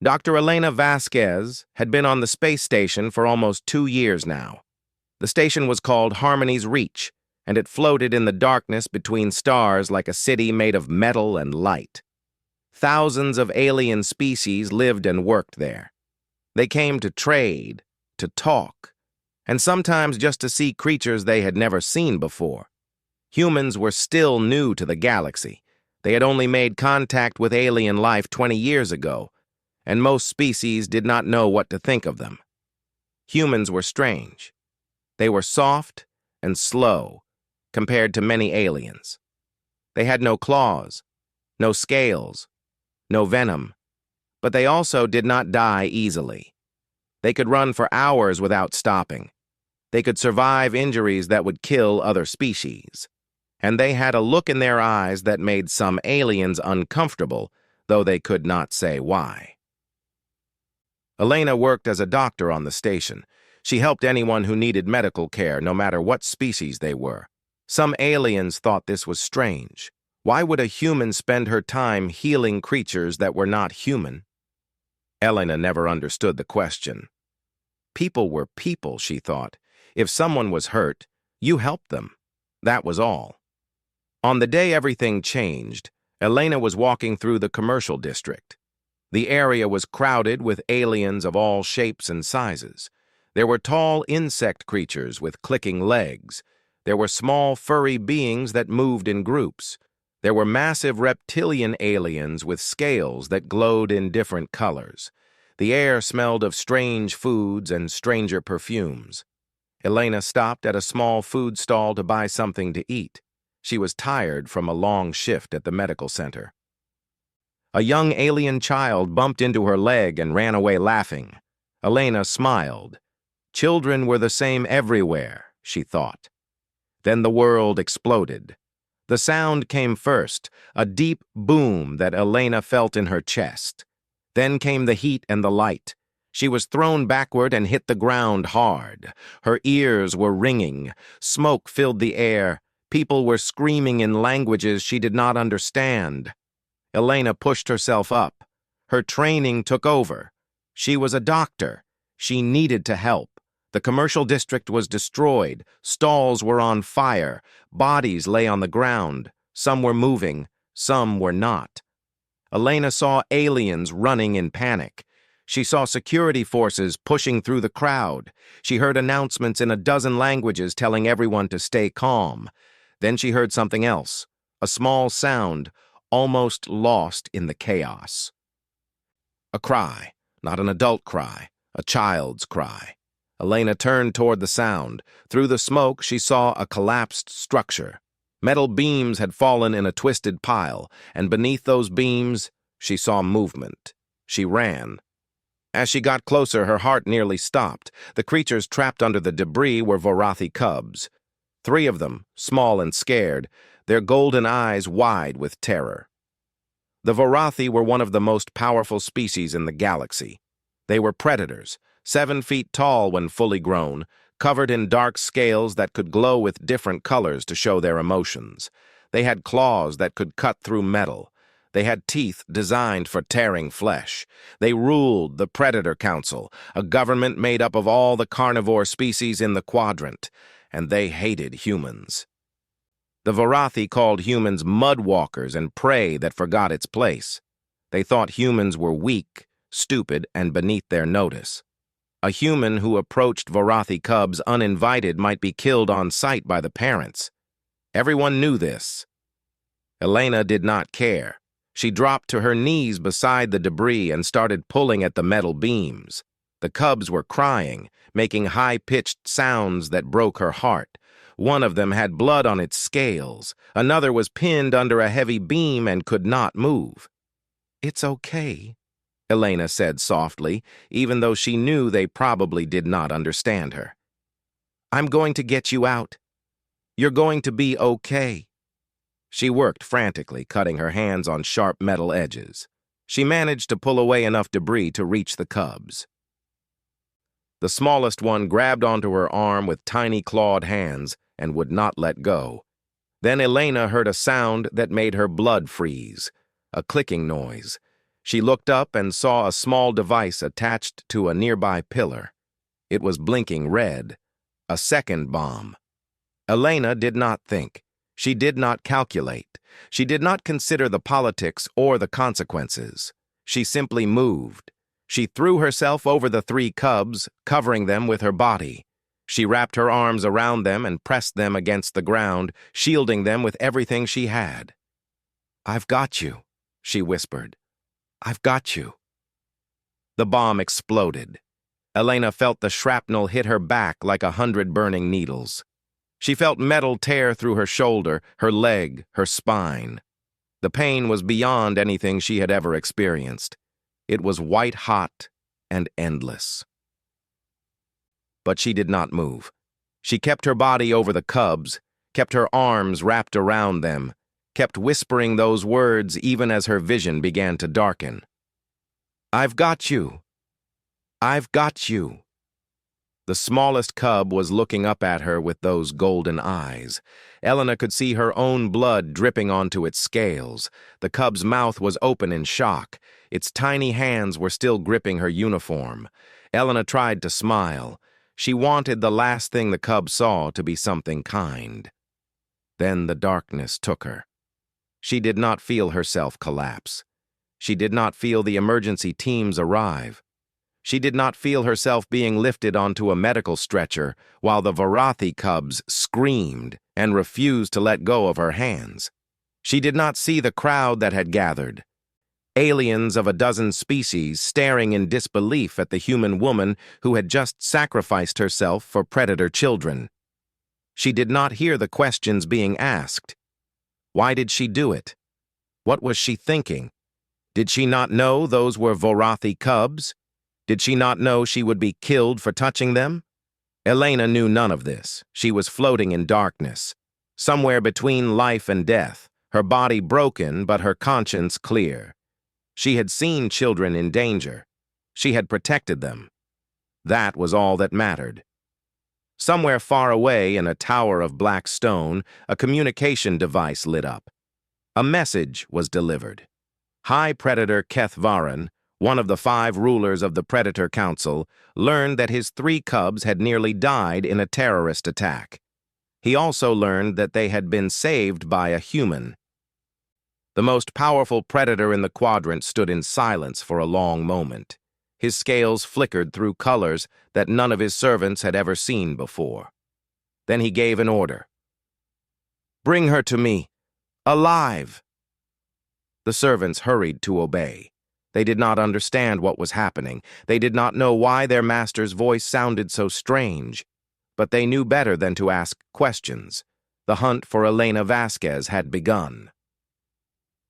Dr. Elena Vasquez had been on the space station for almost 2 years now. The station was called Harmony's Reach, and it floated in the darkness between stars like a city made of metal and light. Thousands of alien species lived and worked there. They came to trade, to talk, and sometimes just to see creatures they had never seen before. Humans were still new to the galaxy. They had only made contact with alien life 20 years ago, and most species did not know what to think of them. Humans were strange. They were soft and slow compared to many aliens. They had no claws, no scales, no venom, but they also did not die easily. They could run for hours without stopping. They could survive injuries that would kill other species. And they had a look in their eyes that made some aliens uncomfortable, though they could not say why. Elena worked as a doctor on the station. She helped anyone who needed medical care, no matter what species they were. Some aliens thought this was strange. Why would a human spend her time healing creatures that were not human? Elena never understood the question. People were people, she thought. If someone was hurt, you helped them. That was all. On the day everything changed, Elena was walking through the commercial district. The area was crowded with aliens of all shapes and sizes. There were tall insect creatures with clicking legs. There were small furry beings that moved in groups. There were massive reptilian aliens with scales that glowed in different colors. The air smelled of strange foods and stranger perfumes. Elena stopped at a small food stall to buy something to eat. She was tired from a long shift at the medical center. A young alien child bumped into her leg and ran away laughing. Elena smiled. Children were the same everywhere, she thought. Then the world exploded. The sound came first, a deep boom that Elena felt in her chest. Then came the heat and the light. She was thrown backward and hit the ground hard. Her ears were ringing. Smoke filled the air. People were screaming in languages she did not understand. Elena pushed herself up. Her training took over. She was a doctor. She needed to help. The commercial district was destroyed. Stalls were on fire. Bodies lay on the ground. Some were moving. Some were not. Elena saw aliens running in panic. She saw security forces pushing through the crowd. She heard announcements in a dozen languages telling everyone to stay calm. Then she heard something else, a small sound, almost lost in the chaos. A cry, not an adult cry, a child's cry. Elena turned toward the sound. Through the smoke, she saw a collapsed structure. Metal beams had fallen in a twisted pile, and beneath those beams, she saw movement. She ran. As she got closer, her heart nearly stopped. The creatures trapped under the debris were Vorathi cubs. 3 of them, small and scared, their golden eyes wide with terror. The Vorathi were one of the most powerful species in the galaxy. They were predators, 7 feet tall when fully grown, covered in dark scales that could glow with different colors to show their emotions. They had claws that could cut through metal. They had teeth designed for tearing flesh. They ruled the Predator Council, a government made up of all the carnivore species in the quadrant, and they hated humans. The Vorathi called humans mudwalkers and prey that forgot its place. They thought humans were weak, stupid, and beneath their notice. A human who approached Vorathi cubs uninvited might be killed on sight by the parents. Everyone knew this. Elena did not care. She dropped to her knees beside the debris and started pulling at the metal beams. The cubs were crying, making high-pitched sounds that broke her heart. One of them had blood on its scales. Another was pinned under a heavy beam and could not move. "It's okay," Elena said softly, even though she knew they probably did not understand her. "I'm going to get you out. You're going to be okay." She worked frantically, cutting her hands on sharp metal edges. She managed to pull away enough debris to reach the cubs. The smallest one grabbed onto her arm with tiny clawed hands and would not let go. Then Elena heard a sound that made her blood freeze, a clicking noise. She looked up and saw a small device attached to a nearby pillar. It was blinking red. A second bomb. Elena did not think. She did not calculate. She did not consider the politics or the consequences. She simply moved. She threw herself over the three cubs, covering them with her body. She wrapped her arms around them and pressed them against the ground, shielding them with everything she had. "I've got you," she whispered. "I've got you." The bomb exploded. Elena felt the shrapnel hit her back like 100 burning needles. She felt metal tear through her shoulder, her leg, her spine. The pain was beyond anything she had ever experienced. It was white-hot and endless. But she did not move. She kept her body over the cubs, kept her arms wrapped around them, kept whispering those words even as her vision began to darken. "I've got you. I've got you." The smallest cub was looking up at her with those golden eyes. Elena could see her own blood dripping onto its scales. The cub's mouth was open in shock. Its tiny hands were still gripping her uniform. Elena tried to smile. She wanted the last thing the cub saw to be something kind. Then the darkness took her. She did not feel herself collapse. She did not feel the emergency teams arrive. She did not feel herself being lifted onto a medical stretcher while the Varathi cubs screamed and refused to let go of her hands. She did not see the crowd that had gathered. Aliens of a dozen species staring in disbelief at the human woman who had just sacrificed herself for predator children. She did not hear the questions being asked. Why did she do it? What was she thinking? Did she not know those were Varathi cubs? Did she not know she would be killed for touching them? Elena knew none of this. She was floating in darkness, somewhere between life and death, her body broken but her conscience clear. She had seen children in danger. She had protected them. That was all that mattered. Somewhere far away in a tower of black stone, a communication device lit up. A message was delivered. High Predator Keth Varan, one of the 5 rulers of the Predator Council, learned that his 3 cubs had nearly died in a terrorist attack. He also learned that they had been saved by a human. The most powerful predator in the quadrant stood in silence for a long moment. His scales flickered through colors that none of his servants had ever seen before. Then he gave an order. "Bring her to me, alive!" The servants hurried to obey. They did not understand what was happening. They did not know why their master's voice sounded so strange. But they knew better than to ask questions. The hunt for Elena Vasquez had begun.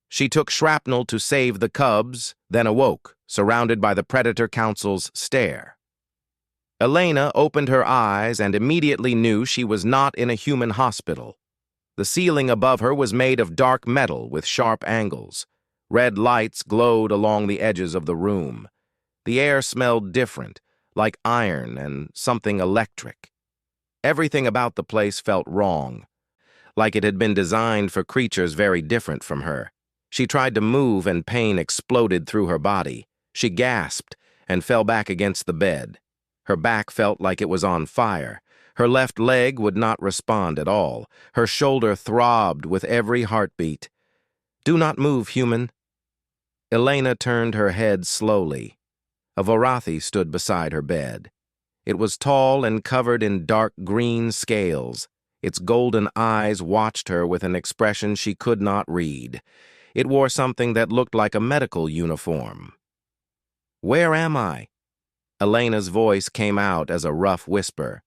She took Shrapnel to save the cubs, then awoke, surrounded by the Predator Council's stare. Elena opened her eyes and immediately knew she was not in a human hospital. The ceiling above her was made of dark metal with sharp angles. Red lights glowed along the edges of the room. The air smelled different, like iron and something electric. Everything about the place felt wrong, like it had been designed for creatures very different from her. She tried to move and pain exploded through her body. She gasped and fell back against the bed. Her back felt like it was on fire. Her left leg would not respond at all. Her shoulder throbbed with every heartbeat. "Do not move, human." Elena turned her head slowly. A Varathi stood beside her bed. It was tall and covered in dark green scales. Its golden eyes watched her with an expression she could not read. It wore something that looked like a medical uniform. "Where am I?" Elena's voice came out as a rough whisper.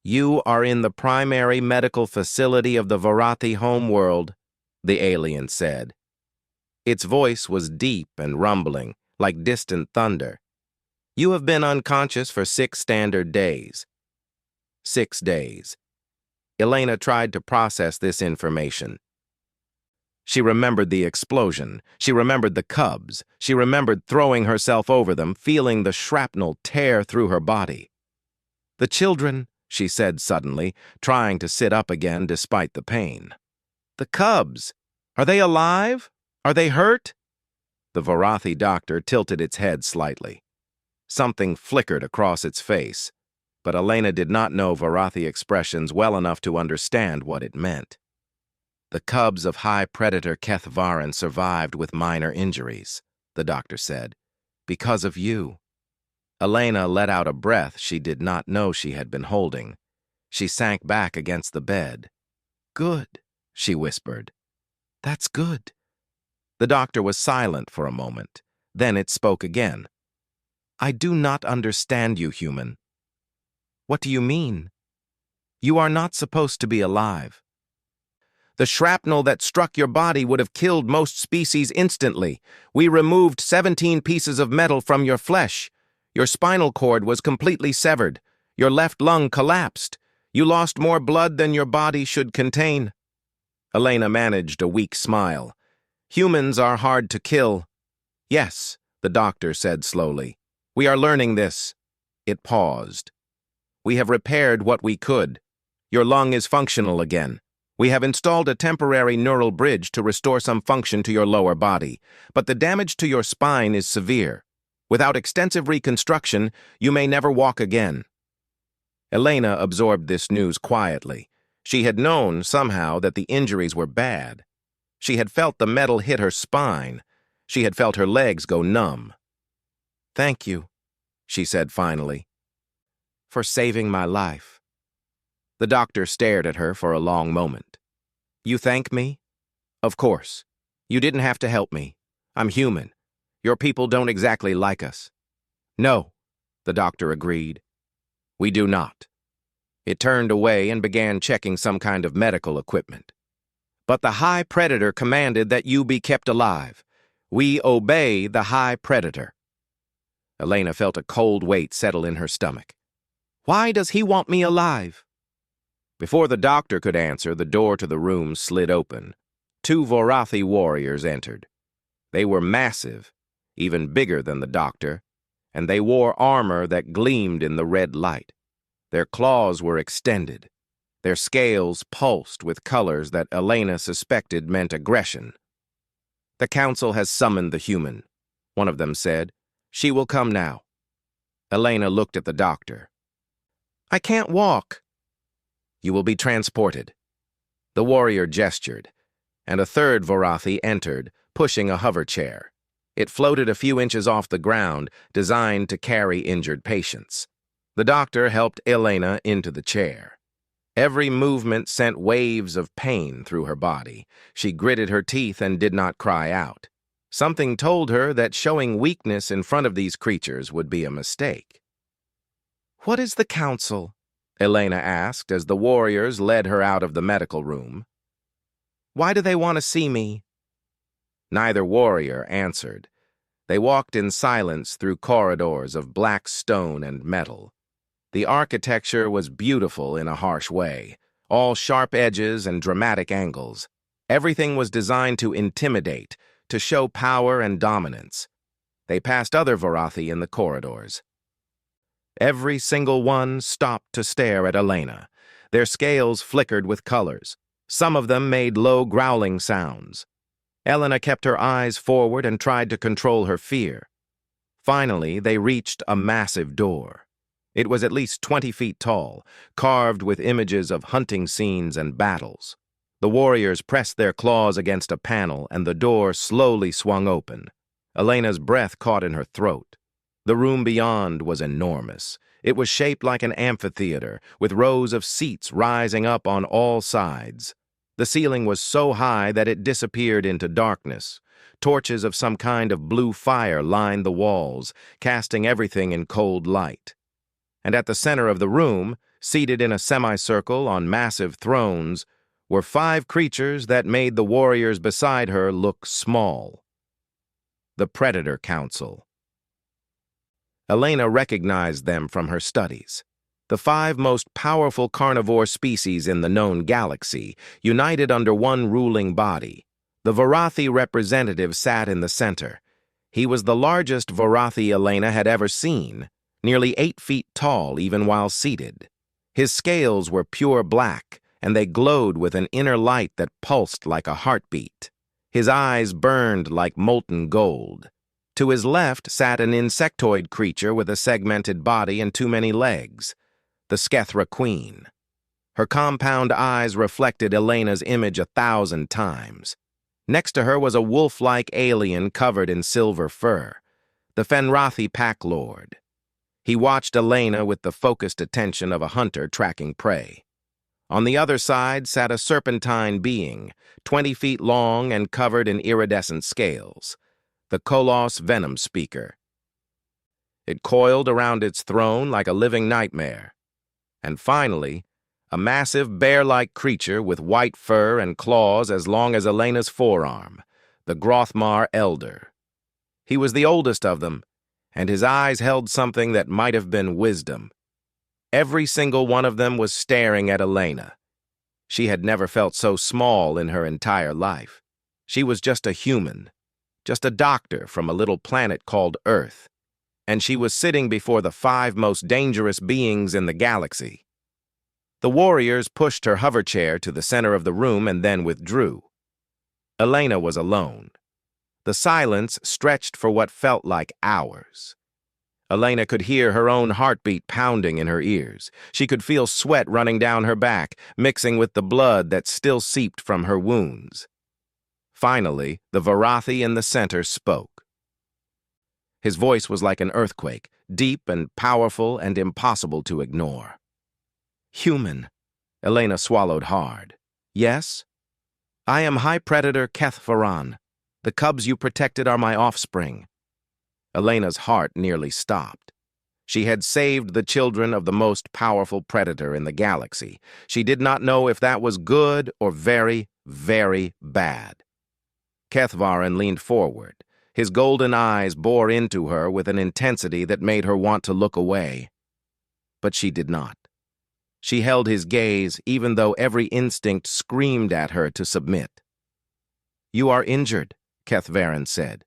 "You are in the primary medical facility of the Varathi homeworld," the alien said. Its voice was deep and rumbling, like distant thunder. "You have been unconscious for 6 standard days." 6 days. Elena tried to process this information. She remembered the explosion. She remembered the cubs. She remembered throwing herself over them, feeling the shrapnel tear through her body. "The children," she said suddenly, trying to sit up again despite the pain. "The cubs. Are they alive? Are they hurt?" The Varathi doctor tilted its head slightly. Something flickered across its face, but Elena did not know Varathi expressions well enough to understand what it meant. The cubs of high predator Kethvaran survived with minor injuries, the doctor said, because of you. Elena let out a breath she did not know she had been holding. She sank back against the bed. Good, she whispered. That's good. The doctor was silent for a moment. Then it spoke again. I do not understand you, human. What do you mean? You are not supposed to be alive. The shrapnel that struck your body would have killed most species instantly. We removed 17 pieces of metal from your flesh. Your spinal cord was completely severed. Your left lung collapsed. You lost more blood than your body should contain. Elena managed a weak smile. Humans are hard to kill. Yes, the doctor said slowly. We are learning this. It paused. We have repaired what we could. Your lung is functional again. We have installed a temporary neural bridge to restore some function to your lower body, but the damage to your spine is severe. Without extensive reconstruction, you may never walk again. Elena absorbed this news quietly. She had known, somehow, that the injuries were bad. She had felt the metal hit her spine. She had felt her legs go numb. Thank you, she said finally, for saving my life. The doctor stared at her for a long moment. You thank me? Of course. You didn't have to help me. I'm human. Your people don't exactly like us. No, the doctor agreed. We do not. It turned away and began checking some kind of medical equipment. But the High Predator commanded that you be kept alive. We obey the High Predator. Elena felt a cold weight settle in her stomach. Why does he want me alive? Before the doctor could answer, the door to the room slid open. 2 Varathi warriors entered. They were massive, even bigger than the doctor, and they wore armor that gleamed in the red light. Their claws were extended. Their scales pulsed with colors that Elena suspected meant aggression. The council has summoned the human, one of them said. She will come now. Elena looked at the doctor. I can't walk. You will be transported. The warrior gestured, and a third Varathi entered, pushing a hover chair. It floated a few inches off the ground, designed to carry injured patients. The doctor helped Elena into the chair. Every movement sent waves of pain through her body. She gritted her teeth and did not cry out. Something told her that showing weakness in front of these creatures would be a mistake. What is the council? Elena asked as the warriors led her out of the medical room. Why do they want to see me? Neither warrior answered. They walked in silence through corridors of black stone and metal. The architecture was beautiful in a harsh way, all sharp edges and dramatic angles. Everything was designed to intimidate, to show power and dominance. They passed other Varathi in the corridors. Every single one stopped to stare at Elena. Their scales flickered with colors. Some of them made low growling sounds. Elena kept her eyes forward and tried to control her fear. Finally, they reached a massive door. It was at least 20 feet tall, carved with images of hunting scenes and battles. The warriors pressed their claws against a panel, and the door slowly swung open. Elena's breath caught in her throat. The room beyond was enormous. It was shaped like an amphitheater, with rows of seats rising up on all sides. The ceiling was so high that it disappeared into darkness. Torches of some kind of blue fire lined the walls, casting everything in cold light. And at the center of the room, seated in a semicircle on massive thrones, were 5 creatures that made the warriors beside her look small. The Predator Council. Elena recognized them from her studies. The 5 most powerful carnivore species in the known galaxy, united under one ruling body. The Varathi representative sat in the center. He was the largest Varathi Elena had ever seen, nearly 8 feet tall even while seated. His scales were pure black, and they glowed with an inner light that pulsed like a heartbeat. His eyes burned like molten gold. To his left sat an insectoid creature with a segmented body and too many legs, the Skethra Queen. Her compound eyes reflected Elena's image 1,000 times. Next to her was a wolf-like alien covered in silver fur, the Fenrathi Pack Lord. He watched Elena with the focused attention of a hunter tracking prey. On the other side sat a serpentine being, 20 feet long and covered in iridescent scales, the Kolos Venom Speaker. It coiled around its throne like a living nightmare. And finally, a massive bear-like creature with white fur and claws as long as Elena's forearm, the Grothmar Elder. He was the oldest of them, and his eyes held something that might have been wisdom. Every single one of them was staring at Elena. She had never felt so small in her entire life. She was just a human, just a doctor from a little planet called Earth, and she was sitting before the 5 most dangerous beings in the galaxy. The warriors pushed her hover chair to the center of the room and then withdrew. Elena was alone. The silence stretched for what felt like hours. Elena could hear her own heartbeat pounding in her ears. She could feel sweat running down her back, mixing with the blood that still seeped from her wounds. Finally, the Varathi in the center spoke. His voice was like an earthquake, deep and powerful and impossible to ignore. Human. Elena swallowed hard. Yes? I am High Predator Kethvaran. The cubs you protected are my offspring. Elena's heart nearly stopped. She had saved the children of the most powerful predator in the galaxy. She did not know if that was good or very, very bad. Kethvaran leaned forward. His golden eyes bore into her with an intensity that made her want to look away. But she did not. She held his gaze even though every instinct screamed at her to submit. You are injured, Kethvaran said.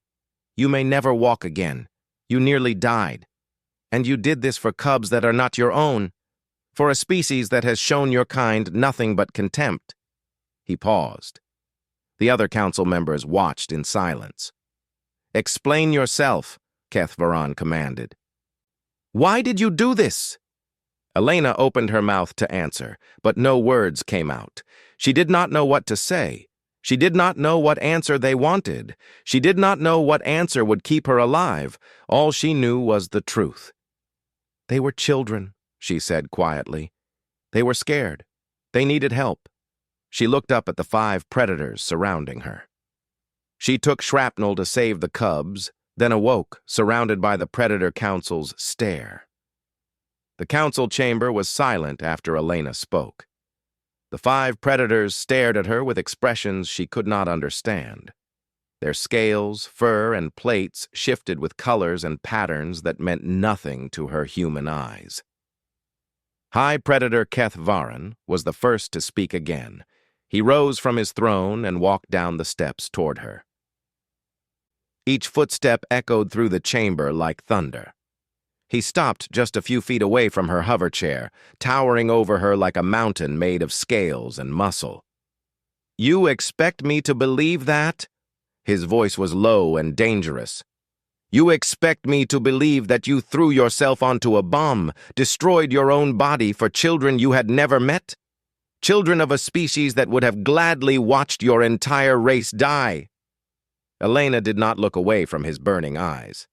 You may never walk again. You nearly died. And you did this for cubs that are not your own, for a species that has shown your kind nothing but contempt. He paused. The other council members watched in silence. Explain yourself, Kethvaran commanded. Why did you do this? Elena opened her mouth to answer, but no words came out. She did not know what to say. She did not know what answer they wanted. She did not know what answer would keep her alive. All she knew was the truth. They were children, she said quietly. They were scared. They needed help. She looked up at the 5 predators surrounding her. She took Shrapnel to save the cubs, then awoke, surrounded by the Predator Council's stare. The council chamber was silent after Elena spoke. The 5 predators stared at her with expressions she could not understand. Their scales, fur, and plates shifted with colors and patterns that meant nothing to her human eyes. High Predator Kethvaran was the first to speak again. He rose from his throne and walked down the steps toward her. Each footstep echoed through the chamber like thunder. He stopped just a few feet away from her hover chair, towering over her like a mountain made of scales and muscle. You expect me to believe that? His voice was low and dangerous. You expect me to believe that you threw yourself onto a bomb, destroyed your own body for children you had never met? Children of a species that would have gladly watched your entire race die. Elena did not look away from his burning eyes.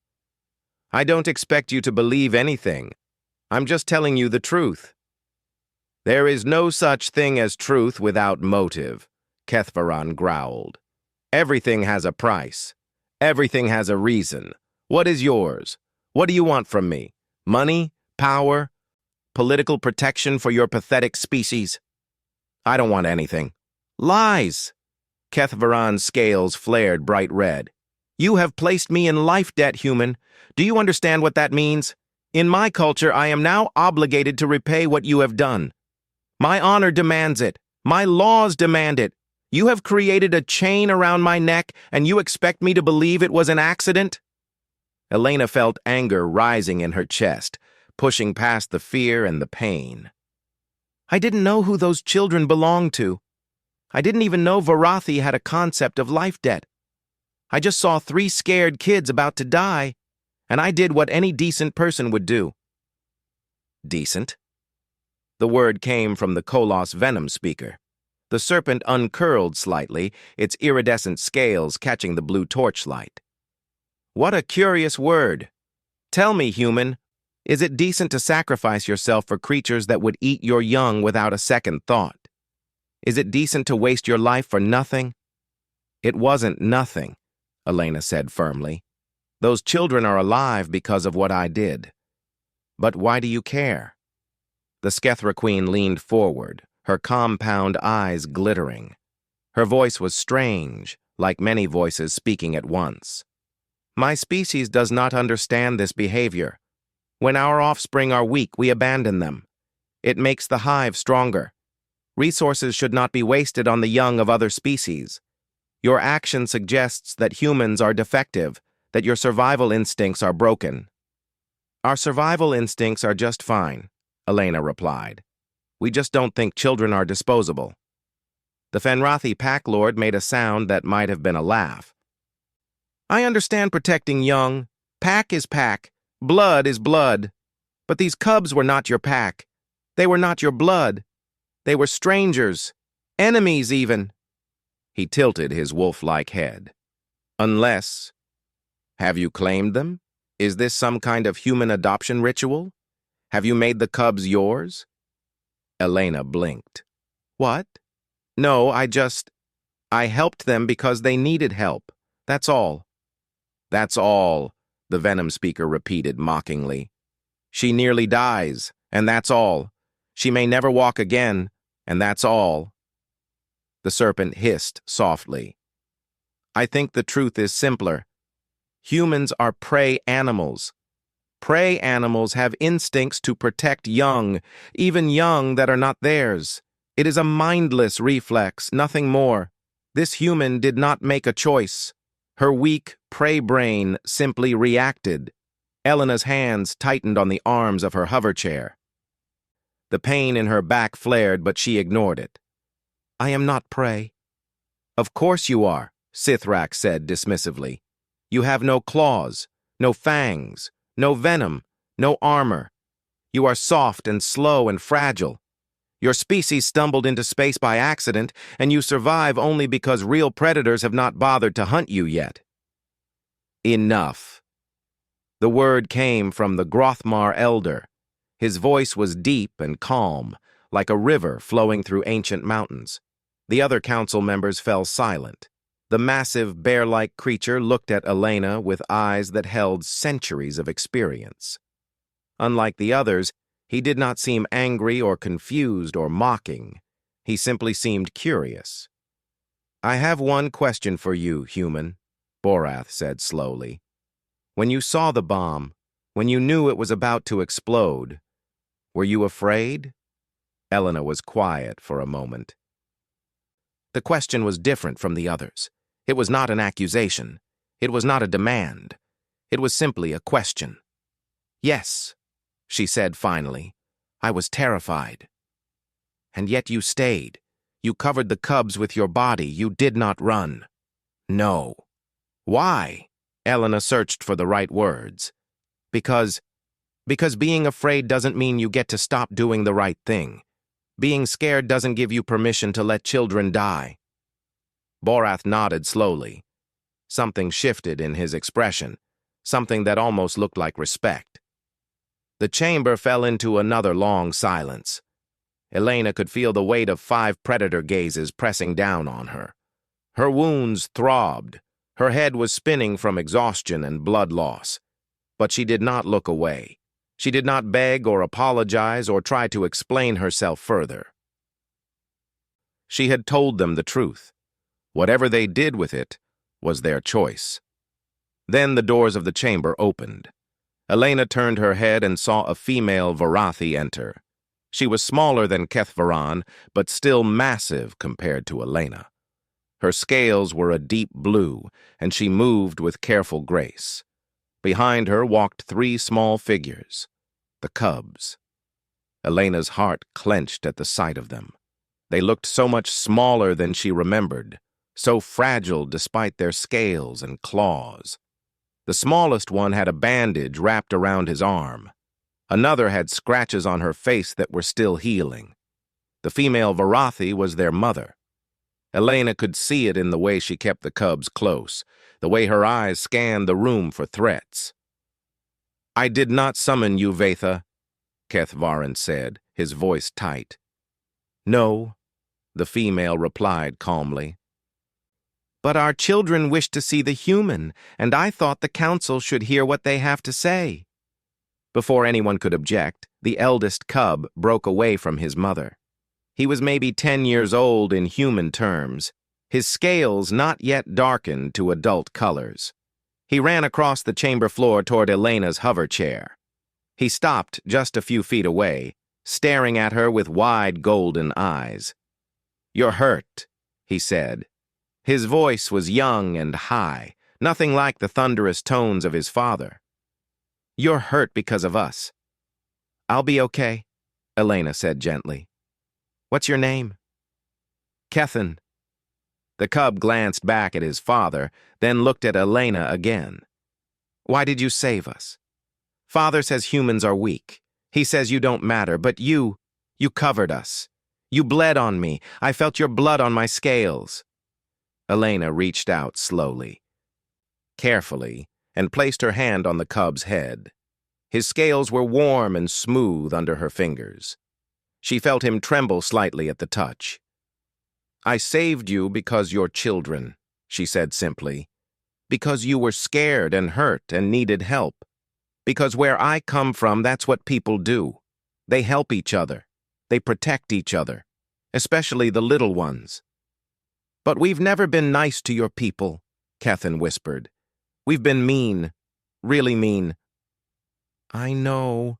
I don't expect you to believe anything. I'm just telling you the truth. There is no such thing as truth without motive, Kethvaran growled. Everything has a price. Everything has a reason. What is yours? What do you want from me? Money? Power? Political protection for your pathetic species? I don't want anything. Lies! Kethvaran's scales flared bright red. You have placed me in life debt, human. Do you understand what that means? In my culture, I am now obligated to repay what you have done. My honor demands it. My laws demand it. You have created a chain around my neck, and you expect me to believe it was an accident? Elena felt anger rising in her chest, pushing past the fear and the pain. I didn't know who those children belonged to. I didn't even know Varathi had a concept of life debt. I just saw 3 scared kids about to die, and I did what any decent person would do." Decent? The word came from the Kolos venom speaker. The serpent uncurled slightly, its iridescent scales catching the blue torchlight. "What a curious word. Tell me, human, is it decent to sacrifice yourself for creatures that would eat your young without a second thought? Is it decent to waste your life for nothing?" "It wasn't nothing," Elena said firmly. "Those children are alive because of what I did. But why do you care?" The Skethra Queen leaned forward, her compound eyes glittering. Her voice was strange, like many voices speaking at once. "My species does not understand this behavior. When our offspring are weak, we abandon them. It makes the hive stronger. Resources should not be wasted on the young of other species. Your action suggests that humans are defective, that your survival instincts are broken." "Our survival instincts are just fine," Elena replied. "We just don't think children are disposable." The Fenrathi Pack Lord made a sound that might have been a laugh. "I understand protecting young. Pack is pack. Blood is blood. But these cubs were not your pack. They were not your blood. They were strangers. Enemies, even." He tilted his wolf-like head. "Unless... Have you claimed them? Is this some kind of human adoption ritual? Have you made the cubs yours?" Elena blinked. "What? No, I helped them because they needed help. That's all." "That's all," the venom speaker repeated mockingly. "She nearly dies, and that's all. She may never walk again, and that's all." The serpent hissed softly. "I think the truth is simpler. Humans are prey animals. Prey animals have instincts to protect young, even young that are not theirs. It is a mindless reflex, nothing more. This human did not make a choice. Her weak prey brain simply reacted." Elena's hands tightened on the arms of her hover chair. The pain in her back flared, but she ignored it. "I am not prey." "Of course you are," Sithrak said dismissively. "You have no claws, no fangs, no venom, no armor. You are soft and slow and fragile. Your species stumbled into space by accident, and you survive only because real predators have not bothered to hunt you yet." "Enough." The word came from the Grothmar Elder. His voice was deep and calm, like a river flowing through ancient mountains. The other council members fell silent. The massive, bear-like creature looked at Elena with eyes that held centuries of experience. Unlike the others, he did not seem angry or confused or mocking. He simply seemed curious. "I have one question for you, human," Borath said slowly. "When you saw the bomb, when you knew it was about to explode, were you afraid?" Elena was quiet for a moment. The question was different from the others. It was not an accusation. It was not a demand. It was simply a question. "Yes," she said finally. "I was terrified." "And yet you stayed. You covered the cubs with your body. You did not run." "No." "Why?" Elena searched for the right words. Because being afraid doesn't mean you get to stop doing the right thing. Being scared doesn't give you permission to let children die." Borath nodded slowly. Something shifted in his expression, something that almost looked like respect. The chamber fell into another long silence. Elena could feel the weight of 5 predator gazes pressing down on her. Her wounds throbbed. Her head was spinning from exhaustion and blood loss. But she did not look away. She did not beg or apologize or try to explain herself further. She had told them the truth. Whatever they did with it was their choice. Then the doors of the chamber opened. Elena turned her head and saw a female Varathi enter. She was smaller than Kethvaran, but still massive compared to Elena. Her scales were a deep blue, and she moved with careful grace. Behind her walked 3 small figures, the cubs. Elena's heart clenched at the sight of them. They looked so much smaller than she remembered, so fragile despite their scales and claws. The smallest one had a bandage wrapped around his arm. Another had scratches on her face that were still healing. The female Varathi was their mother. Elena could see it in the way she kept the cubs close, the way her eyes scanned the room for threats. "I did not summon you, Vatha," Kethvaran said, his voice tight. "No," the female replied calmly. "But our children wish to see the human, and I thought the council should hear what they have to say." Before anyone could object, the eldest cub broke away from his mother. He was maybe 10 years old in human terms, his scales not yet darkened to adult colors. He ran across the chamber floor toward Elena's hover chair. He stopped just a few feet away, staring at her with wide golden eyes. "You're hurt," he said. His voice was young and high, nothing like the thunderous tones of his father. "You're hurt because of us." "I'll be okay," Elena said gently. "What's your name?" "Kethan." The cub glanced back at his father, then looked at Elena again. "Why did you save us?" "Father says humans are weak. He says you don't matter, but you covered us. You bled on me. I felt your blood on my scales." Elena reached out slowly, carefully, and placed her hand on the cub's head. His scales were warm and smooth under her fingers. She felt him tremble slightly at the touch. "I saved you because you're children," she said simply. "Because you were scared and hurt and needed help. Because where I come from, that's what people do. They help each other. They protect each other, especially the little ones." "But we've never been nice to your people," Kethan whispered. "We've been mean, really mean." "I know,"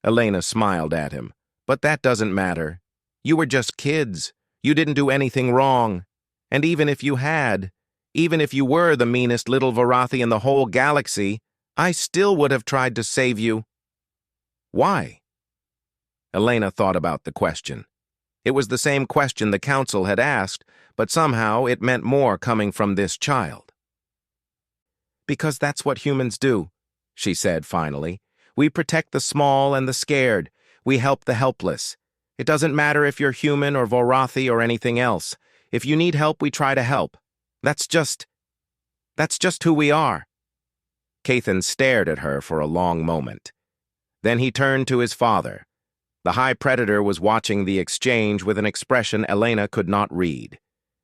Elena smiled at him, "but that doesn't matter. You were just kids. You didn't do anything wrong. And even if you had, even if you were the meanest little Varathi in the whole galaxy, I still would have tried to save you." "Why?" Elena thought about the question. It was the same question the council had asked, but somehow it meant more coming from this child. "Because that's what humans do," she said finally. "We protect the small and the scared. We help the helpless. It doesn't matter if you're human or Varathi or anything else. If you need help, we try to help. That's just who we are." Kethan stared at her for a long moment. Then he turned to his father. The High Predator was watching the exchange with an expression Elena could not read.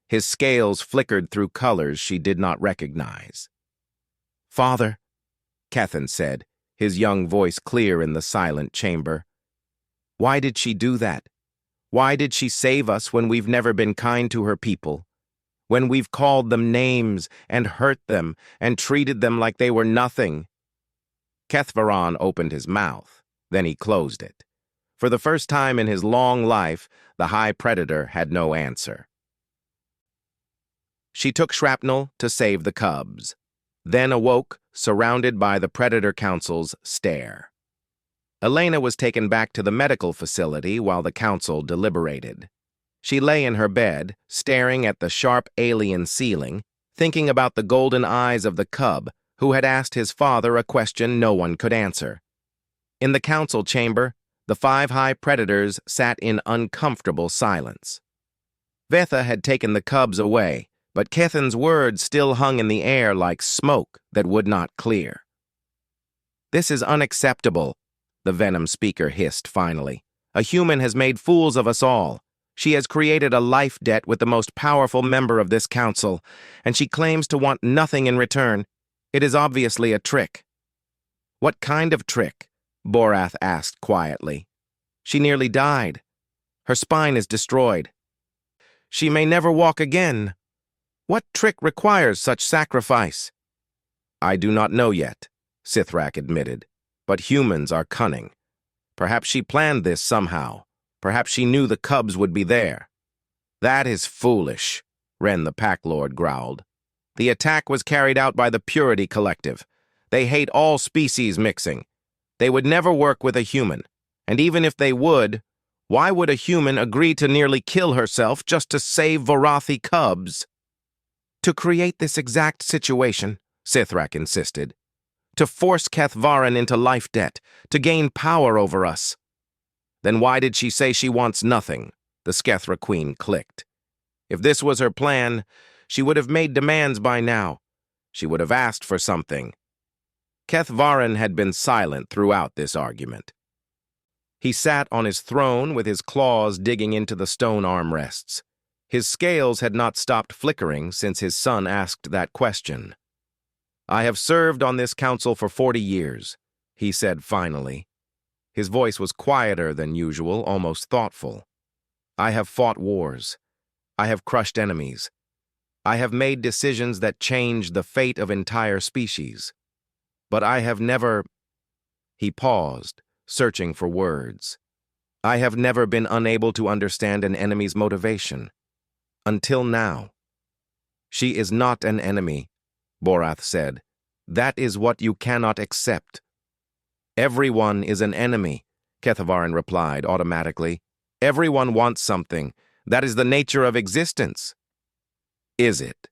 His scales flickered through colors she did not recognize. "Father," Kethan said, his young voice clear in the silent chamber. "Why did she do that? Why did she save us when we've never been kind to her people? When we've called them names and hurt them and treated them like they were nothing?" Kethvaran opened his mouth, then he closed it. For the first time in his long life, the High Predator had no answer. She took Shrapnel to save the cubs, then awoke, surrounded by the Predator Council's stare. Elena was taken back to the medical facility while the council deliberated. She lay in her bed, staring at the sharp alien ceiling, thinking about the golden eyes of the cub, who had asked his father a question no one could answer. In the council chamber, the 5 High Predators sat in uncomfortable silence. Vatha had taken the cubs away, but Kethan's words still hung in the air like smoke that would not clear. "This is unacceptable," the Venom speaker hissed finally. "A human has made fools of us all. She has created a life debt with the most powerful member of this council, and she claims to want nothing in return. It is obviously a trick." "What kind of trick?" Borath asked quietly. "She nearly died. Her spine is destroyed. She may never walk again. What trick requires such sacrifice?" "I do not know yet," Sithrak admitted, "but humans are cunning. Perhaps she planned this somehow. Perhaps she knew the cubs would be there." "That is foolish," Ren the Pack Lord growled. "The attack was carried out by the Purity Collective. They hate all species mixing. They would never work with a human, and even if they would, Why would a human agree to nearly kill herself just to save Vorathi cubs? To create this exact situation, Sithrak insisted. To force Kethvaran into life debt, to gain power over us. Then why did she say she wants nothing? The Skethra Queen clicked. If this was her plan, she would have made demands by now. She would have asked for something. Kethvaran had been silent throughout this argument. He sat on his throne with his claws digging into the stone armrests. His scales had not stopped flickering since his son asked that question. "I have served on this council for 40 years, he said finally. His voice was quieter than usual, almost thoughtful. I have fought wars. I have crushed enemies. I have made decisions that changed the fate of entire species. But I have never—" He paused, searching for words. "I have never been unable to understand an enemy's motivation. Until now." "She is not an enemy," Borath said. "That is what you cannot accept." "Everyone is an enemy," Kethvaran replied automatically. "Everyone wants something. That is the nature of existence." "Is it?"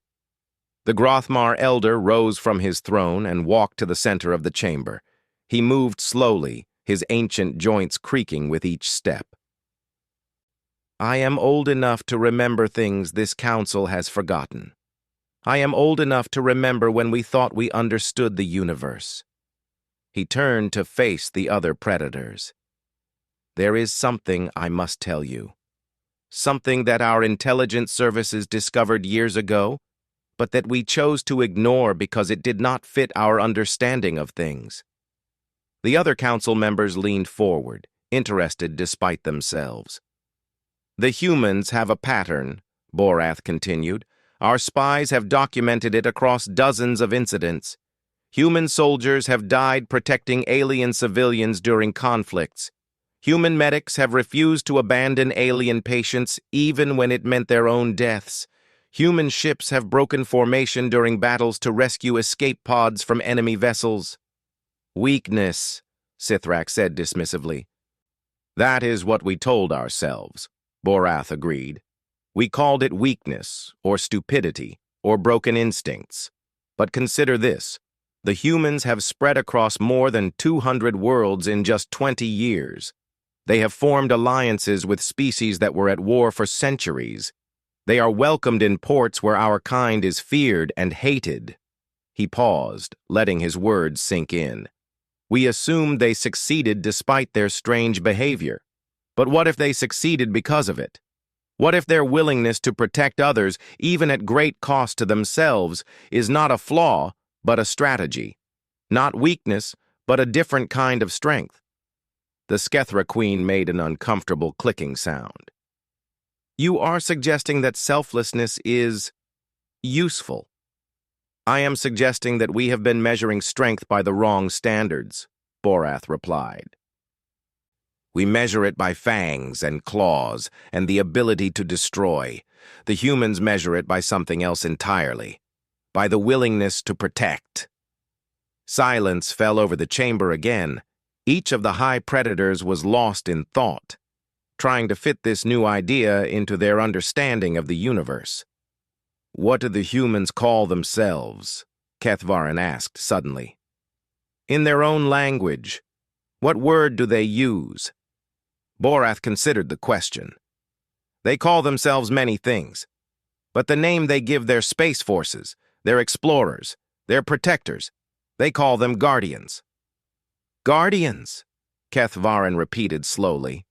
The Grothmar elder rose from his throne and walked to the center of the chamber. He moved slowly, his ancient joints creaking with each step. "I am old enough to remember things this council has forgotten. I am old enough to remember when we thought we understood the universe." He turned to face the other predators. "There is something I must tell you. Something that our intelligence services discovered years ago, but that we chose to ignore because it did not fit our understanding of things." The other council members leaned forward, interested despite themselves. "The humans have a pattern," Borath continued. "Our spies have documented it across dozens of incidents. Human soldiers have died protecting alien civilians during conflicts. Human medics have refused to abandon alien patients even when it meant their own deaths. Human ships have broken formation during battles to rescue escape pods from enemy vessels." "Weakness," Sithrak said dismissively. "That is what we told ourselves," Borath agreed. "We called it weakness, or stupidity, or broken instincts. But consider this. The humans have spread across more than 200 worlds in just 20 years. They have formed alliances with species that were at war for centuries. They are welcomed in ports where our kind is feared and hated." He paused, letting his words sink in. "We assumed they succeeded despite their strange behavior. But what if they succeeded because of it? What if their willingness to protect others, even at great cost to themselves, is not a flaw, but a strategy? Not weakness, but a different kind of strength?" The Skethra Queen made an uncomfortable clicking sound. "You are suggesting that selflessness is useful." "I am suggesting that we have been measuring strength by the wrong standards," Borath replied. "We measure it by fangs and claws and the ability to destroy. The humans measure it by something else entirely, by the willingness to protect." Silence fell over the chamber again. Each of the high predators was lost in thought, trying to fit this new idea into their understanding of the universe. "What do the humans call themselves?" Kethvaran asked suddenly. "In their own language. What word do they use?" Borath considered the question. "They call themselves many things, but the name they give their space forces, their explorers, their protectors, they call them guardians." "Guardians," Kethvaran repeated slowly.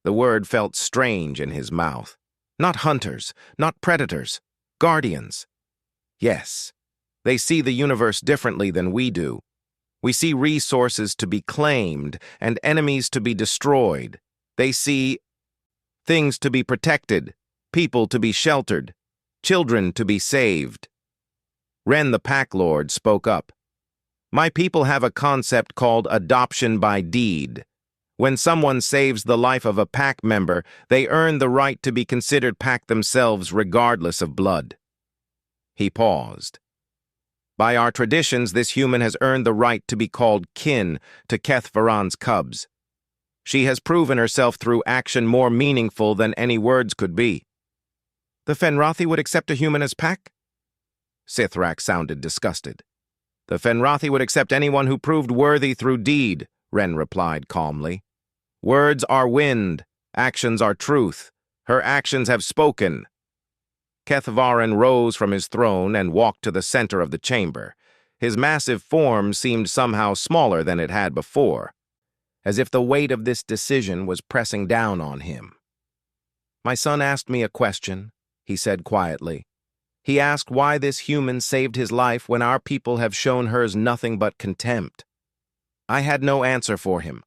The word felt strange in his mouth. "Not hunters, not predators. Guardians. Yes, they see the universe differently than we do. We see resources to be claimed and enemies to be destroyed. They see things to be protected, people to be sheltered, children to be saved." Ren the Pack Lord spoke up. "My people have a concept called adoption by deed. When someone saves the life of a pack member, they earn the right to be considered pack themselves regardless of blood." He paused. "By our traditions, this human has earned the right to be called kin to Kethvaran's cubs. She has proven herself through action more meaningful than any words could be. The Fenrathi would accept a human as pack? Sithrak sounded disgusted. The Fenrathi would accept anyone who proved worthy through deed, Ren replied calmly. Words are wind, actions are truth. Her actions have spoken. Kethvarin rose from his throne and walked to the center of the chamber. His massive form seemed somehow smaller than it had before, as if the weight of this decision was pressing down on him. My son asked me a question, he said quietly. He asked why this human saved his life when our people have shown hers nothing but contempt. I had no answer for him.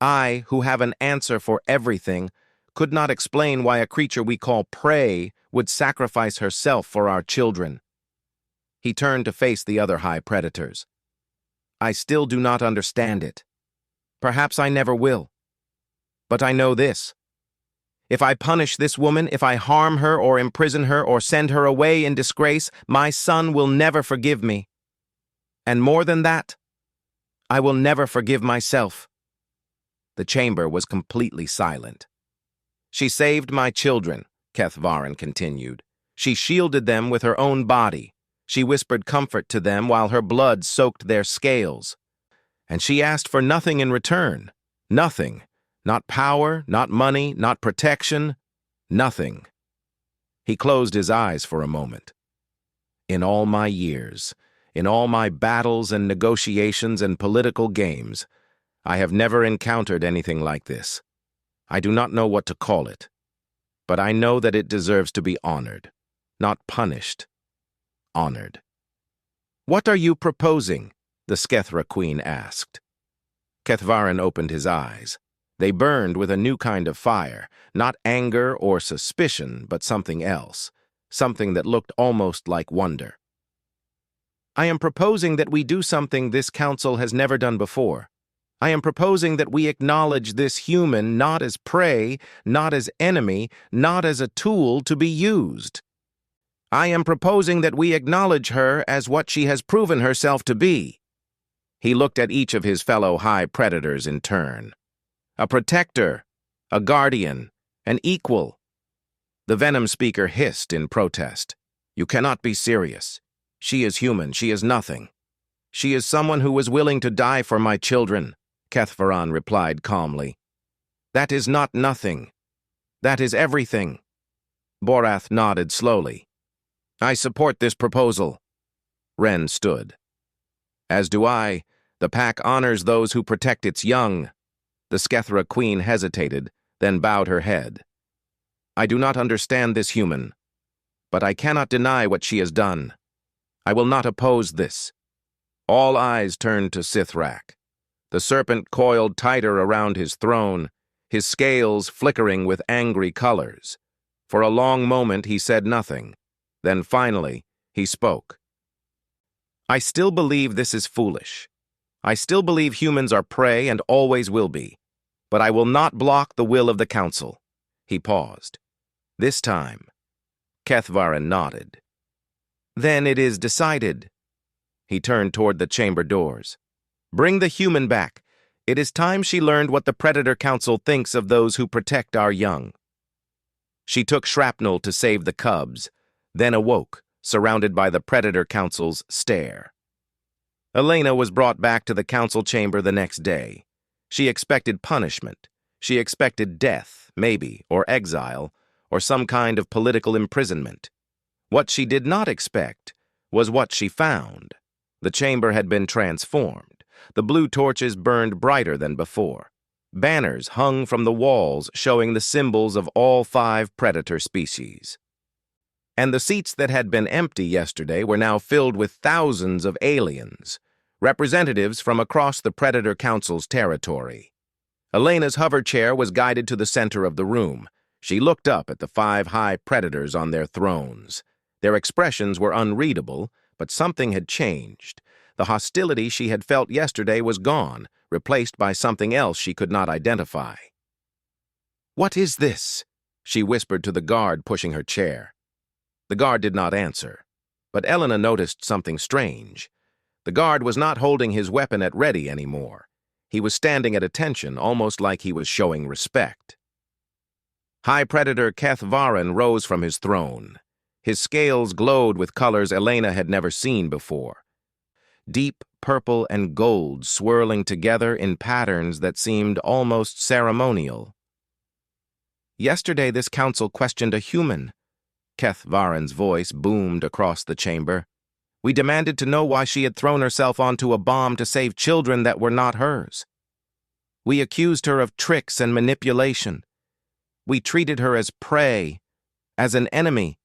I, who have an answer for everything, could not explain why a creature we call prey would sacrifice herself for our children. He turned to face the other high predators. I still do not understand it. Perhaps I never will. But I know this. If I punish this woman, if I harm her or imprison her or send her away in disgrace, my son will never forgive me. And more than that, I will never forgive myself. The chamber was completely silent. She saved my children, Kethvarin continued. She shielded them with her own body. She whispered comfort to them while her blood soaked their scales. And she asked for nothing in return. Nothing. Not power, not money, not protection. Nothing. He closed his eyes for a moment. In all my years, in all my battles and negotiations and political games, I have never encountered anything like this. I do not know what to call it, but I know that it deserves to be honored, not punished. Honored. What are you proposing? The Skethra queen asked. Kethvarin opened his eyes. They burned with a new kind of fire, not anger or suspicion, but something else, something that looked almost like wonder. I am proposing that we do something this council has never done before. I am proposing that we acknowledge this human not as prey, not as enemy, not as a tool to be used. I am proposing that we acknowledge her as what she has proven herself to be. He looked at each of his fellow high predators in turn. A protector, a guardian, an equal. The Venom speaker hissed in protest. You cannot be serious. She is human, she is nothing. She is someone who was willing to die for my children, Kethvaran replied calmly. That is not nothing. That is everything. Borath nodded slowly. I support this proposal. Ren stood. As do I. The pack honors those who protect its young. The Skethra queen hesitated, then bowed her head. I do not understand this human, but I cannot deny what she has done. I will not oppose this. All eyes turned to Sithrak. The serpent coiled tighter around his throne, his scales flickering with angry colors. For a long moment he said nothing. Then finally, he spoke. I still believe this is foolish. I still believe humans are prey and always will be. But I will not block the will of the council. He paused. This time. Kethvarin nodded. Then it is decided. He turned toward the chamber doors. Bring the human back. It is time she learned what the Predator Council thinks of those who protect our young. She took Shrapnel to save the cubs, then awoke, surrounded by the Predator Council's stare. Elena was brought back to the council chamber the next day. She expected punishment. She expected death, maybe, or exile, or some kind of political imprisonment. What she did not expect was what she found. The chamber had been transformed. The blue torches burned brighter than before. Banners hung from the walls showing the symbols of all 5 predator species. And the seats that had been empty yesterday were now filled with thousands of aliens, representatives from across the Predator Council's territory. Elena's hover chair was guided to the center of the room. She looked up at the 5 high predators on their thrones. Their expressions were unreadable, but something had changed. The hostility she had felt yesterday was gone, replaced by something else she could not identify. What is this? She whispered to the guard pushing her chair. The guard did not answer, but Elena noticed something strange. The guard was not holding his weapon at ready anymore. He was standing at attention, almost like he was showing respect. High Predator Keth Varan rose from his throne. His scales glowed with colors Elena had never seen before. Deep purple and gold swirling together in patterns that seemed almost ceremonial. Yesterday this council questioned a human. Keth Varan's voice boomed across the chamber. We demanded to know why she had thrown herself onto a bomb to save children that were not hers. We accused her of tricks and manipulation. We treated her as prey, as an enemy,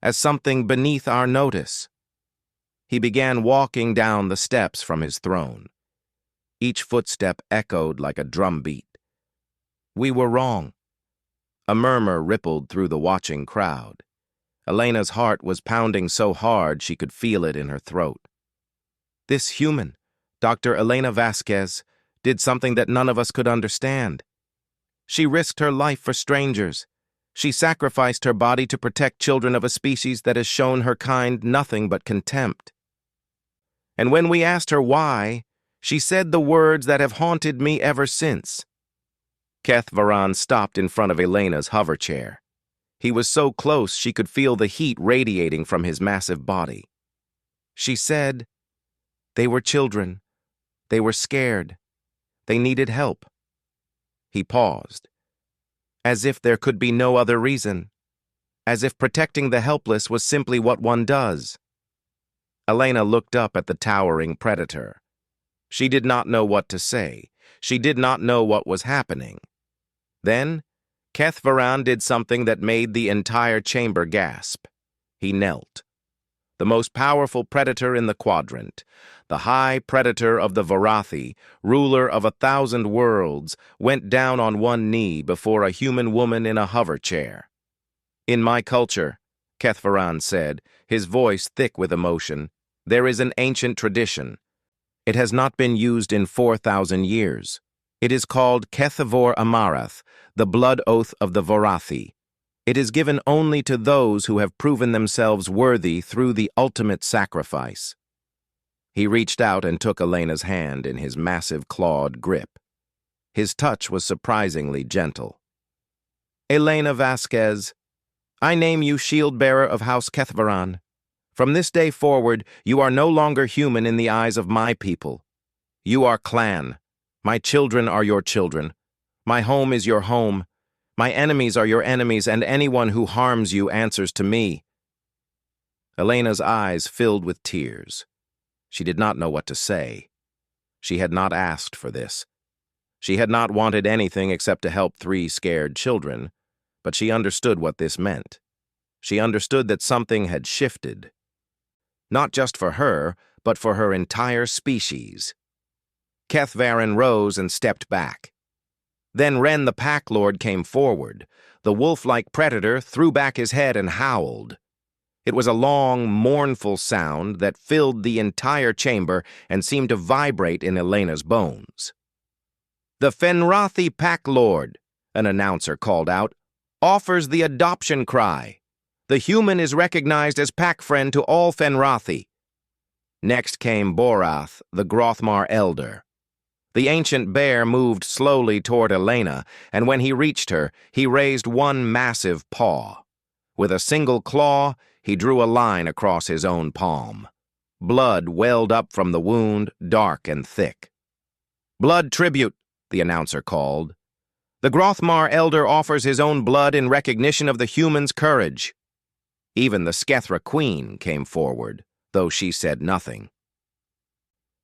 as something beneath our notice. He began walking down the steps from his throne. Each footstep echoed like a drumbeat. We were wrong. A murmur rippled through the watching crowd. Elena's heart was pounding so hard she could feel it in her throat. This human, Dr. Elena Vasquez, did something that none of us could understand. She risked her life for strangers. She sacrificed her body to protect children of a species that has shown her kind nothing but contempt. And when we asked her why, she said the words that have haunted me ever since. Keth Varan stopped in front of Elena's hover chair. He was so close she could feel the heat radiating from his massive body. She said, "They were children. They were scared. They needed help." He paused, as if there could be no other reason, as if protecting the helpless was simply what one does. Elena looked up at the towering predator. She did not know what to say. She did not know what was happening. Then, Keth Varan did something that made the entire chamber gasp. He knelt. The most powerful predator in the quadrant, the high predator of the Varathi, ruler of 1,000 worlds, went down on one knee before a human woman in a hover chair. "In my culture," Keth Varan said, his voice thick with emotion, "there is an ancient tradition. It has not been used in 4,000 years. It is called Kethavor Amarath, the blood oath of the Varathi. It is given only to those who have proven themselves worthy through the ultimate sacrifice." He reached out and took Elena's hand in his massive clawed grip. His touch was surprisingly gentle. "Elena Vasquez, I name you shield-bearer of House Keth Varan. From this day forward, you are no longer human in the eyes of my people. You are clan. My children are your children. My home is your home. My enemies are your enemies, and anyone who harms you answers to me." Elena's eyes filled with tears. She did not know what to say. She had not asked for this. She had not wanted anything except to help 3 scared children, but she understood what this meant. She understood that something had shifted. Not just for her, but for her entire species. Keth Varan rose and stepped back. Then Ren the Pack Lord came forward. The wolf-like predator threw back his head and howled. It was a long, mournful sound that filled the entire chamber and seemed to vibrate in Elena's bones. "The Fenrathi Pack Lord," an announcer called out, "offers the adoption cry. The human is recognized as pack friend to all Fenrathi." Next came Borath, the Grothmar Elder. The ancient bear moved slowly toward Elena, and when he reached her, he raised one massive paw. With a single claw, he drew a line across his own palm. Blood welled up from the wound, dark and thick. "Blood tribute," the announcer called. "The Grothmar Elder offers his own blood in recognition of the human's courage." Even the Skethra Queen came forward, though she said nothing.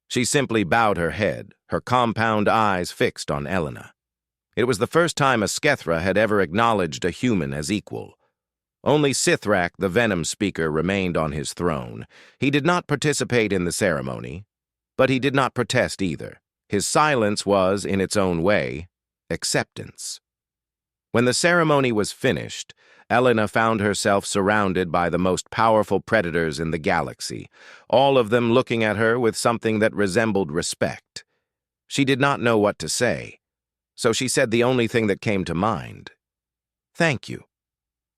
She simply bowed her head, her compound eyes fixed on Elena. It was the first time a Skethra had ever acknowledged a human as equal. Only Sithrak, the Venom Speaker, remained on his throne. He did not participate in the ceremony, but he did not protest either. His silence was, in its own way, acceptance. When the ceremony was finished, Elena found herself surrounded by the most powerful predators in the galaxy, all of them looking at her with something that resembled respect. She did not know what to say, so she said the only thing that came to mind. "Thank you."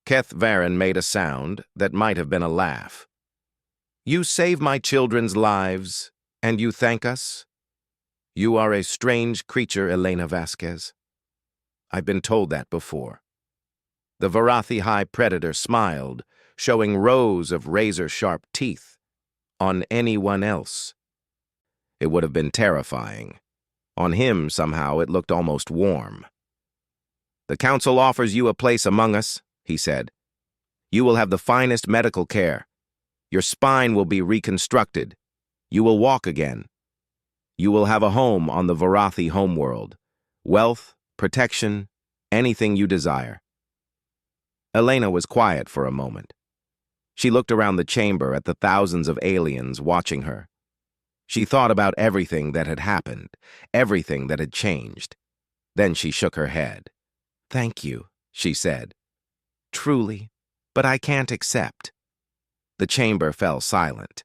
Keth Varan made a sound that might have been a laugh. "You save my children's lives, and you thank us? You are a strange creature, Elena Vasquez. I've been told that before. The Varathi High Predator smiled, showing rows of razor-sharp teeth. On anyone else, it would have been terrifying. On him, somehow, it looked almost warm. The Council offers you a place among us, he said. You will have the finest medical care. Your spine will be reconstructed. You will walk again. You will have a home on the Varathi homeworld. Wealth, protection, anything you desire. Elena was quiet for a moment. She looked around the chamber at the thousands of aliens watching her. She thought about everything that had happened, everything that had changed. Then she shook her head. Thank you, she said. Truly, but I can't accept. The chamber fell silent.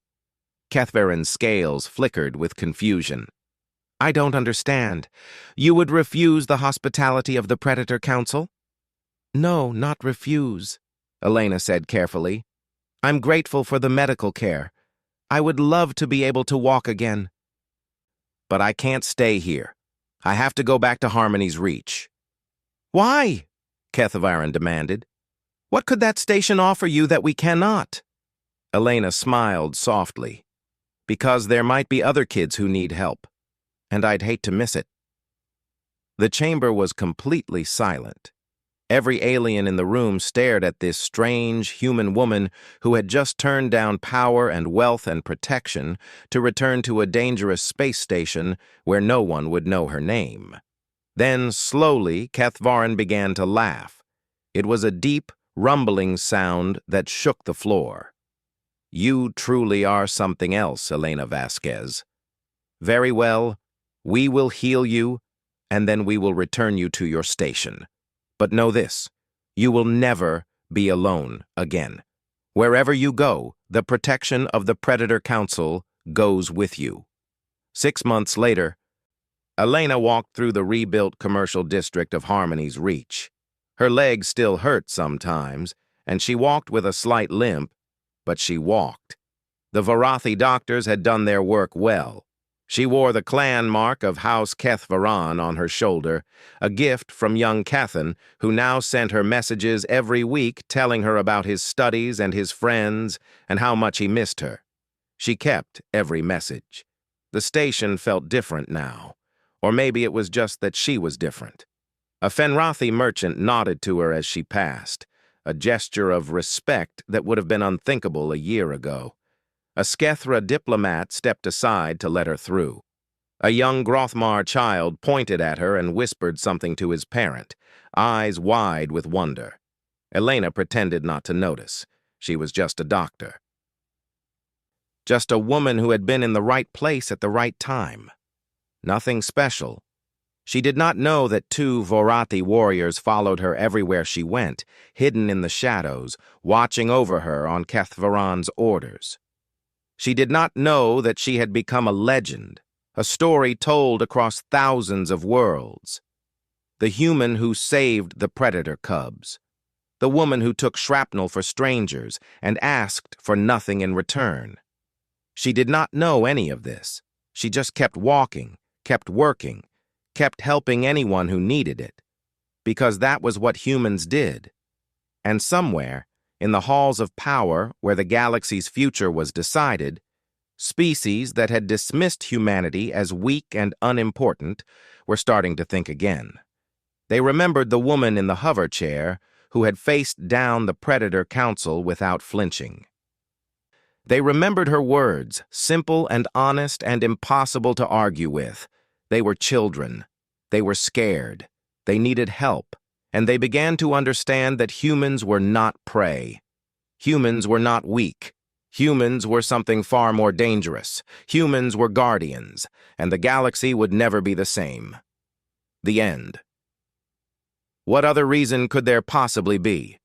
Kethvaren's scales flickered with confusion. I don't understand. You would refuse the hospitality of the Predator Council? No, not refuse, Elena said carefully. I'm grateful for the medical care. I would love to be able to walk again. But I can't stay here. I have to go back to Harmony's Reach. Why? Kethvaren demanded. What could that station offer you that we cannot? Elena smiled softly. Because there might be other kids who need help, and I'd hate to miss it. The chamber was completely silent. Every alien in the room stared at this strange human woman who had just turned down power and wealth and protection to return to a dangerous space station where no one would know her name. Then, slowly, Kethvaren began to laugh. It was a deep, rumbling sound that shook the floor. You truly are something else, Elena Vasquez. Very well, we will heal you, and then we will return you to your station. But know this, you will never be alone again. Wherever you go, the protection of the Predator Council goes with you. 6 months later, Elena walked through the rebuilt commercial district of Harmony's Reach. Her legs still hurt sometimes, and she walked with a slight limp, but she walked. The Varathi doctors had done their work well. She wore the clan mark of House Kethvaren on her shoulder, a gift from young Kethan, who now sent her messages every week telling her about his studies and his friends and how much he missed her. She kept every message. The station felt different now, or maybe it was just that she was different. A Fenrathi merchant nodded to her as she passed, a gesture of respect that would have been unthinkable a year ago. A Skethra diplomat stepped aside to let her through. A young Grothmar child pointed at her and whispered something to his parent, eyes wide with wonder. Elena pretended not to notice. She was just a doctor. Just a woman who had been in the right place at the right time. Nothing special. She did not know that 2 Varathi warriors followed her everywhere she went, hidden in the shadows, watching over her on Kethvaren's orders. She did not know that she had become a legend, a story told across thousands of worlds. The human who saved the predator cubs. The woman who took shrapnel for strangers and asked for nothing in return. She did not know any of this. She just kept walking, kept working, kept helping anyone who needed it. Because that was what humans did. And somewhere, in the halls of power where the galaxy's future was decided, species that had dismissed humanity as weak and unimportant were starting to think again. They remembered the woman in the hover chair who had faced down the Predator Council without flinching. They remembered her words, simple and honest and impossible to argue with. They were children. They were scared. They needed help. And they began to understand that humans were not prey. Humans were not weak. Humans were something far more dangerous. Humans were guardians, and the galaxy would never be the same. The end. What other reason could there possibly be?